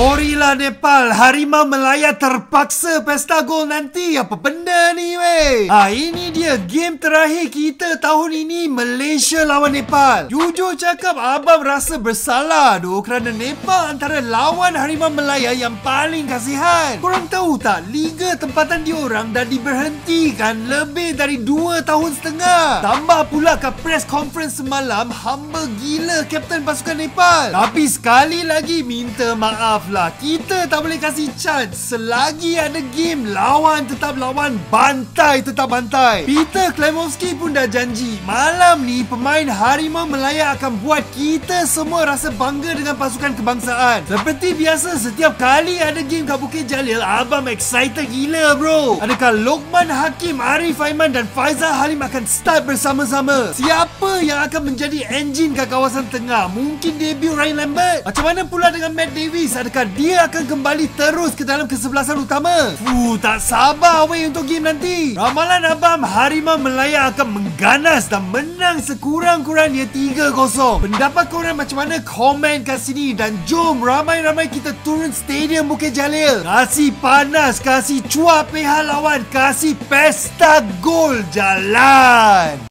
Gorila Nepal, harimau Melaya terpaksa pesta gol nanti. Apa benda ni weh? Ini dia game terakhir kita tahun ini, Malaysia lawan Nepal. Jujur cakap, abang rasa bersalah doh kerana Nepal antara lawan harimau Melaya yang paling kasihan. Korang tahu tak, liga tempatan diorang dah diberhentikan lebih dari 2 tahun setengah. Tambah pula kat press conference semalam, hamba gila kapten pasukan Nepal. Tapi sekali lagi minta maaf lah, kita tak boleh kasih chance. Selagi ada game, lawan tetap lawan, bantai tetap bantai. Peter Klemovsky pun dah janji malam ni pemain harimau Melaya akan buat kita semua rasa bangga dengan pasukan kebangsaan. Seperti biasa, setiap kali ada game kat Bukit Jalil, abang excited gila bro. Adakah Lokman Hakim, Arif Aiman dan Faizal Halim akan start bersama-sama? Siapa yang akan menjadi enjin kat kawasan tengah? Mungkin debut Ryan Lambert? Macam mana pula dengan Matt Davis? Adakah dia akan kembali terus ke dalam kesebelasan utama? Tak sabar weh untuk game nanti. Ramalan abang, harimau Melaya akan mengganas dan menang sekurang-kurangnya 3-0. Pendapat korang macam mana? Komen kat sini. Dan jom ramai-ramai kita turun stadium Bukit Jalil. Kasih panas, kasih cuap pihak lawan, kasih pesta gol jalan.